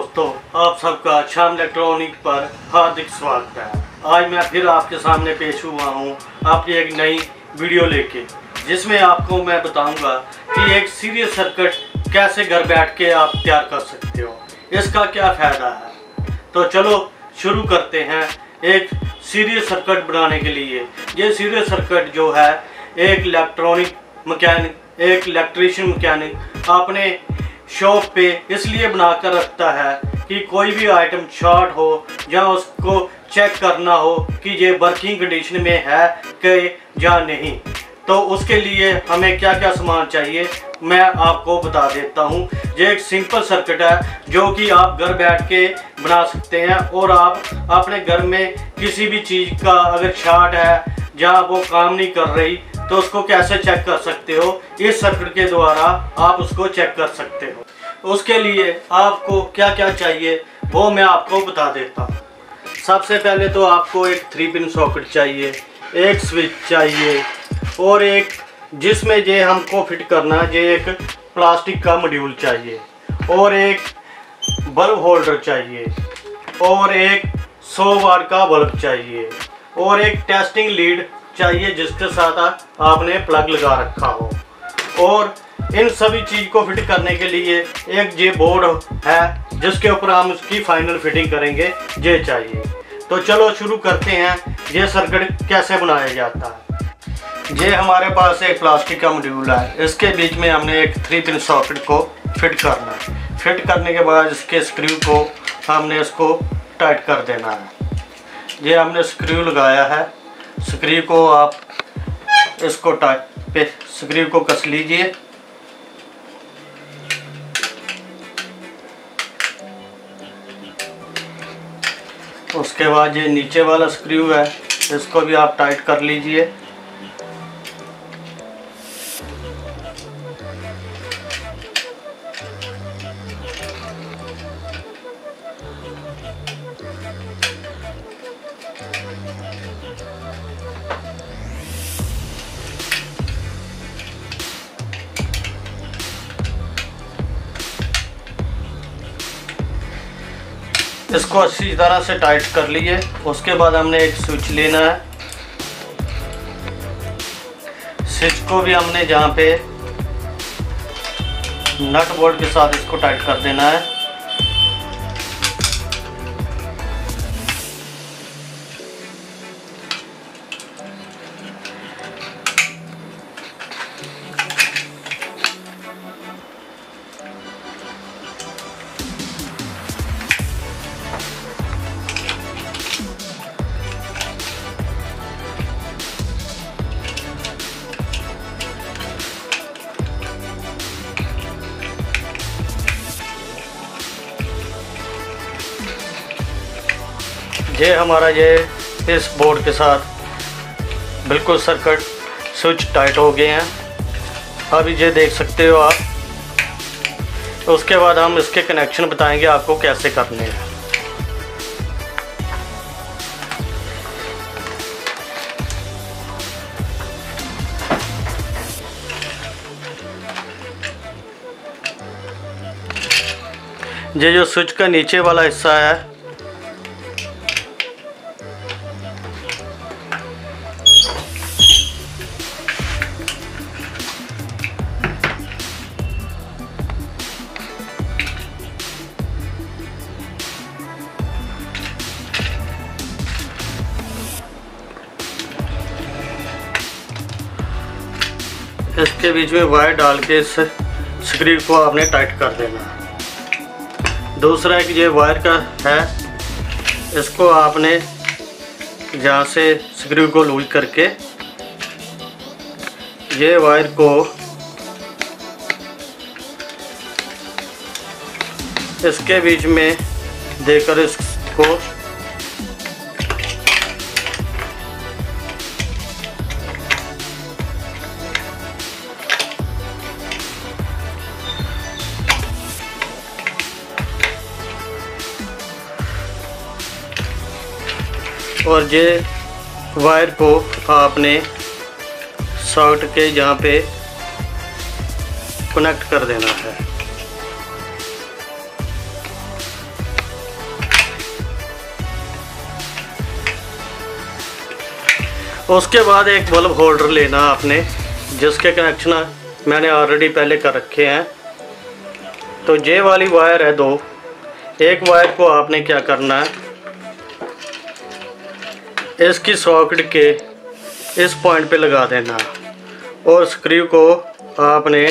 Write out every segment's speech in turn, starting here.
दोस्तों, आप सबका शाम इलेक्ट्रॉनिक पर हार्दिक स्वागत है। आज मैं फिर आपके सामने पेश हुआ हूँ आपकी एक नई वीडियो लेके, जिसमें आपको मैं बताऊंगा कि एक सीरीज सर्किट कैसे घर बैठ के आप तैयार कर सकते हो, इसका क्या फ़ायदा है। तो चलो शुरू करते हैं। एक सीरीज सर्किट बनाने के लिए ये सीरीज सर्किट जो है एक इलेक्ट्रीशियन मैकेनिक अपने शॉप पे इसलिए बनाकर रखता है कि कोई भी आइटम शॉर्ट हो या उसको चेक करना हो कि ये वर्किंग कंडीशन में है कि या नहीं। तो उसके लिए हमें क्या क्या सामान चाहिए मैं आपको बता देता हूँ। ये एक सिंपल सर्किट है जो कि आप घर बैठ के बना सकते हैं, और आप अपने घर में किसी भी चीज़ का अगर शॉर्ट है या वो काम नहीं कर रही तो उसको कैसे चेक कर सकते हो। इस सर्किट के द्वारा आप उसको चेक कर सकते हो। उसके लिए आपको क्या क्या चाहिए वो मैं आपको बता देता हूँ। सबसे पहले तो आपको एक 3 पिन सॉकेट चाहिए, एक स्विच चाहिए, और एक जिसमें ये हमको फिट करना ये एक प्लास्टिक का मॉड्यूल चाहिए, और एक बल्ब होल्डर चाहिए, और एक 100 वाट का बल्ब चाहिए, और एक टेस्टिंग लीड चाहिए जिसके साथ आपने प्लग लगा रखा हो। और इन सभी चीज़ को फिट करने के लिए एक ये बोर्ड है जिसके ऊपर हम उसकी फाइनल फिटिंग करेंगे, ये चाहिए। तो चलो शुरू करते हैं ये सर्किट कैसे बनाया जाता है। ये हमारे पास एक प्लास्टिक का मॉड्यूल है, इसके बीच में हमने एक 3 पिन सॉकेट को फिट करना है। फिट करने के बाद इसके स्क्रू को हमने इसको टाइट कर देना है। ये हमने स्क्रू लगाया है, स्क्रू को आप इसको टाइट पे स्क्रू को कस लीजिए। उसके बाद ये नीचे वाला स्क्रू है, इसको भी आप टाइट कर लीजिए। इसको अच्छी तरह से टाइट कर लिए। उसके बाद हमने एक स्विच लेना है, स्विच को भी हमने जहाँ पे नट बोल्ट के साथ इसको टाइट कर देना है। ये हमारा ये इस बोर्ड के साथ बिल्कुल सर्किट स्विच टाइट हो गए हैं। अभी ये देख सकते हो आप। तो उसके बाद हम इसके कनेक्शन बताएंगे आपको कैसे करने हैं। ये जो स्विच का नीचे वाला हिस्सा है इसके बीच में वायर डाल के इस स्क्रू को आपने टाइट कर देना है। दूसरा एक ये वायर का है, इसको आपने जहाँ से स्क्रू को लूज करके ये वायर को इसके बीच में देकर इसको और ये वायर को आपने सॉकेट के जहाँ पे कनेक्ट कर देना है। उसके बाद एक बल्ब होल्डर लेना आपने, जिसके कनेक्शन मैंने ऑलरेडी पहले कर रखे हैं। तो ये वाली वायर है दो, एक वायर को आपने क्या करना है, इसकी सॉकेट के इस पॉइंट पे लगा देना और स्क्रू को आपने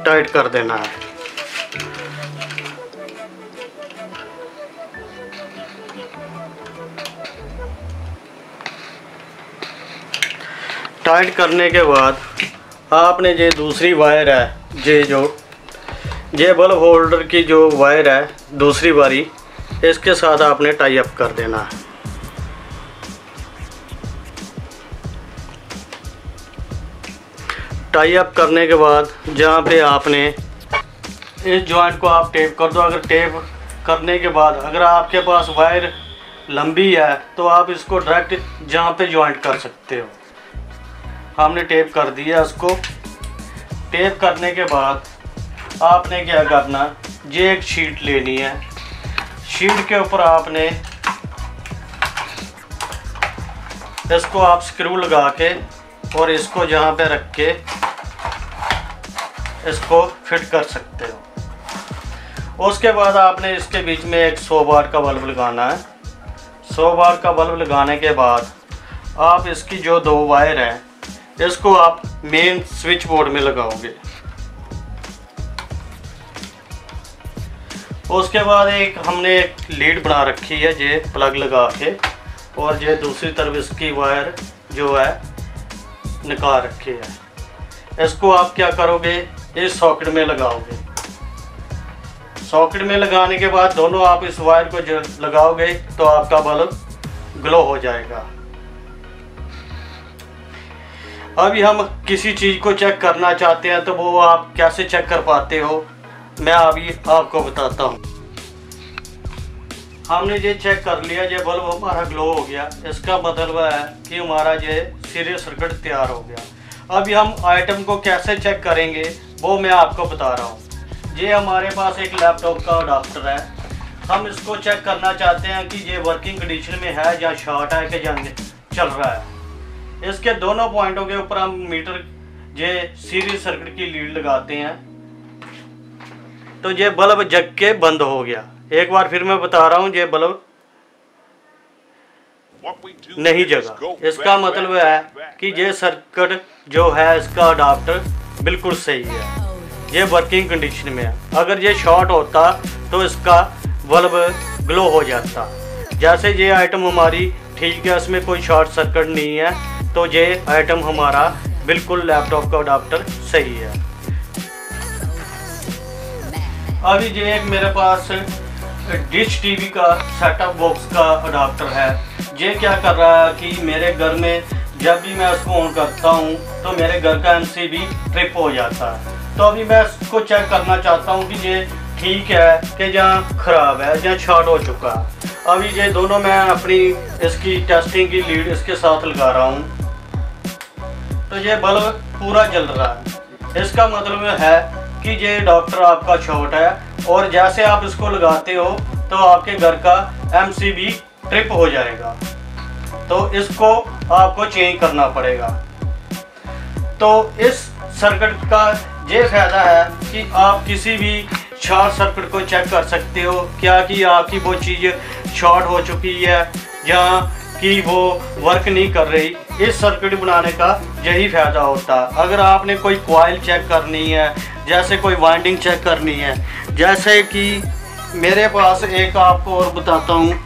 टाइट कर देना है। टाइट करने के बाद आपने ये दूसरी वायर है, ये बल्ब होल्डर की जो वायर है दूसरी वाली, इसके साथ आपने टाई अप कर देना है। टाई अप करने के बाद जहाँ पे आपने इस जॉइंट को आप टेप कर दो। अगर टेप करने के बाद अगर आपके पास वायर लंबी है तो आप इसको डायरेक्ट जहाँ पे जॉइंट कर सकते हो। हमने टेप कर दिया इसको। टेप करने के बाद आपने क्या करना, ये एक शीट लेनी है। शीट के ऊपर आपने इसको आप स्क्रू लगा के और इसको जहाँ पे रख के इसको फिट कर सकते हो। उसके बाद आपने इसके बीच में एक 100 वाट का बल्ब लगाना है। 100 वाट का बल्ब लगाने के बाद आप इसकी जो दो वायर हैं इसको आप मेन स्विच बोर्ड में लगाओगे। उसके बाद हमने एक लीड बना रखी है, ये प्लग लगा के, और ये दूसरी तरफ इसकी वायर जो है निकाल रखी है। इसको आप क्या करोगे, इस सॉकेट में लगाओगे। सॉकेट में लगाने के बाद दोनों आप इस वायर को जो लगाओगे तो आपका बल्ब ग्लो हो जाएगा। अभी हम किसी चीज़ को चेक करना चाहते हैं तो वो आप कैसे चेक कर पाते हो, मैं अभी आपको बताता हूँ। हमने ये चेक कर लिया, ये बल्ब हमारा ग्लो हो गया। इसका मतलब है कि हमारा ये सीरियल सर्किट तैयार हो गया। अभी हम आइटम को कैसे चेक करेंगे वो मैं आपको बता रहा हूँ। ये हमारे पास एक लैपटॉप का अडाप्टर है। हम इसको चेक करना चाहते हैं कि ये वर्किंग कंडीशन में है या शॉर्ट है कि जंग चल रहा है। इसके दोनों पॉइंटों के ऊपर हम मीटर ये सीरीज सर्किट की लीड लगाते हैं तो ये बल्ब जग के बंद हो गया। एक बार फिर मैं बता रहा हूँ, ये बल्ब नहीं जगा। इसका मतलब है कि ये सर्किट जो है इसका अडाप्टर बिल्कुल सही है, ये वर्किंग कंडीशन में है। अगर ये शॉर्ट होता तो इसका बल्ब ग्लो हो जाता। जैसे ये आइटम हमारी ठीक है, इसमें कोई शॉर्ट सर्किट नहीं है, तो ये आइटम हमारा बिल्कुल लैपटॉप का अडाप्टर सही है। अभी ये एक मेरे पास डिश टीवी का सेटअप बॉक्स का अडाप्टर है। ये क्या कर रहा है कि मेरे घर में जब भी मैं इसको ऑन करता हूँ तो मेरे घर का एमसीबी ट्रिप हो जाता है। तो अभी मैं इसको चेक करना चाहता हूँ कि ये ठीक है कि जहाँ ख़राब है, जहाँ शॉर्ट हो चुका है। अभी ये दोनों मैं अपनी इसकी टेस्टिंग की लीड इसके साथ लगा रहा हूँ तो ये बल्ब पूरा जल रहा है। इसका मतलब है कि ये अडाप्टर आपका शॉर्ट है और जैसे आप इसको लगाते हो तो आपके घर का एमसीबी ट्रिप हो जाएगा, तो इसको आपको चेंज करना पड़ेगा। तो इस सर्किट का ये फायदा है कि आप किसी भी शॉर्ट सर्किट को चेक कर सकते हो, क्या कि आपकी वो चीज़ शॉर्ट हो चुकी है या कि वो वर्क नहीं कर रही। इस सर्किट बनाने का यही फ़ायदा होता है। अगर आपने कोई कॉइल चेक करनी है, जैसे कोई वाइंडिंग चेक करनी है, जैसे कि मेरे पास एक आपको और बताता हूँ,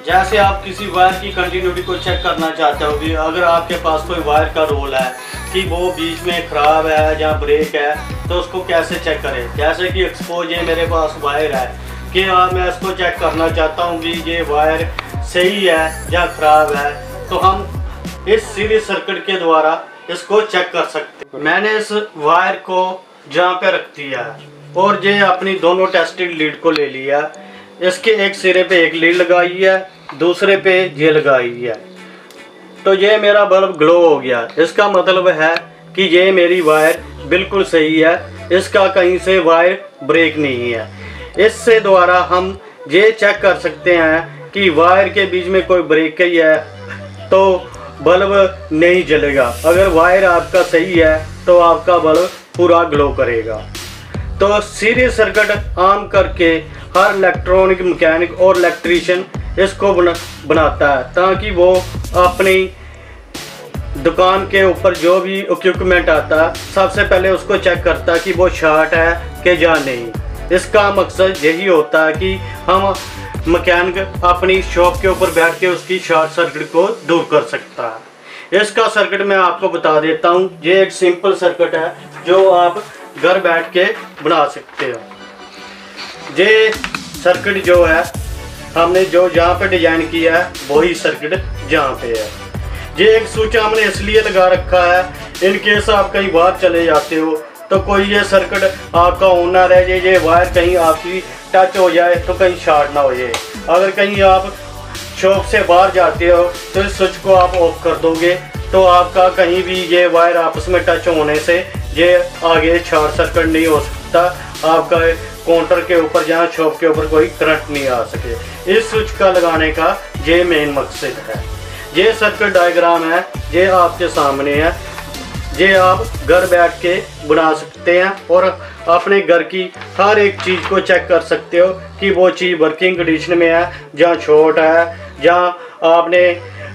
जैसे आप किसी वायर की कंटिन्यूटी को चेक करना चाहते हो कि अगर आपके पास कोई वायर का रोल है कि वो बीच में ख़राब है या ब्रेक है, तो उसको कैसे चेक करें। जैसे कि एक्सपोज ये मेरे पास वायर है कि मैं इसको चेक करना चाहता हूँ कि ये वायर सही है या ख़राब है, तो हम इस सीरीज सर्किट के द्वारा इसको चेक कर सकते हैं। मैंने इस वायर को जहाँ पे रख दिया और ये अपनी दोनों टेस्टिंग लीड को ले लिया। इसके एक सिरे पे एक लीड लगाई है, दूसरे पे ये लगाई है, तो ये मेरा बल्ब ग्लो हो गया। इसका मतलब है कि ये मेरी वायर बिल्कुल सही है, इसका कहीं से वायर ब्रेक नहीं है। इससे द्वारा हम ये चेक कर सकते हैं कि वायर के बीच में कोई ब्रेक है तो बल्ब नहीं जलेगा। अगर वायर आपका सही है तो आपका बल्ब पूरा ग्लो करेगा। तो सीरीज सर्किट आम करके हर इलेक्ट्रॉनिक मैकेनिक और इलेक्ट्रीशियन इसको बनाता है ताकि वो अपनी दुकान के ऊपर जो भी इक्विपमेंट आता है सबसे पहले उसको चेक करता है कि वो शॉर्ट है कि या नहीं। इसका मकसद यही होता है कि हम मैकेनिक अपनी शॉप के ऊपर बैठ के उसकी शॉर्ट सर्किट को दूर कर सकता है। इसका सर्किट मैं आपको बता देता हूँ। ये एक सिंपल सर्किट है जो आप घर बैठ के बना सकते हो। ये सर्किट जो है हमने जो जहाँ पे डिजाइन किया है वही सर्किट जहाँ पे है। ये एक स्विच हमने इसलिए लगा रखा है इन केस आप कहीं बाहर चले जाते हो तो कोई ये सर्किट आपका ऑन ना रह जाए, ये वायर कहीं आपकी टच हो जाए तो कहीं शॉर्ट ना हो जाए। अगर कहीं आप शॉप से बाहर जाते हो तो इस स्विच को आप ऑफ कर दोगे तो आपका कहीं भी ये वायर आपस में टच होने से ये आगे शॉर्ट सर्किट नहीं हो सकता। आपका काउंटर के ऊपर जहाँ शॉप के ऊपर कोई करंट नहीं आ सके। इस स्विच का लगाने का ये मेन मकसद है। ये सर्किट डायग्राम है, ये आपके सामने है। ये आप घर बैठ के बना सकते हैं और अपने घर की हर एक चीज़ को चेक कर सकते हो कि वो चीज़ वर्किंग कंडीशन में है, जहाँ शॉर्ट है, जहाँ आपने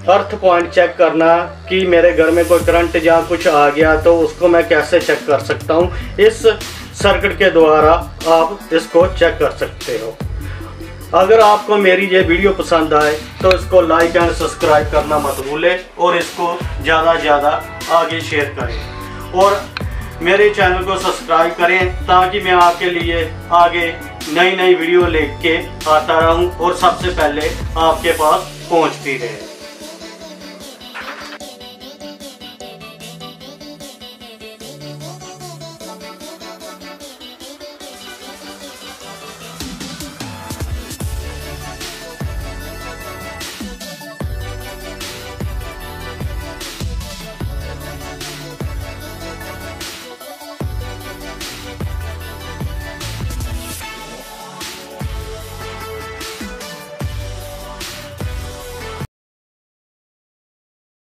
अर्थ पॉइंट चेक करना कि मेरे घर में कोई करंट जहाँ कुछ आ गया तो उसको मैं कैसे चेक कर सकता हूँ। इस सर्किट के द्वारा आप इसको चेक कर सकते हो। अगर आपको मेरी ये वीडियो पसंद आए तो इसको लाइक एंड सब्सक्राइब करना मत भूलें और इसको ज़्यादा से ज़्यादा आगे शेयर करें और मेरे चैनल को सब्सक्राइब करें ताकि मैं आपके लिए आगे नई नई वीडियो लेके आता रहूं और सबसे पहले आपके पास पहुंचती रहे।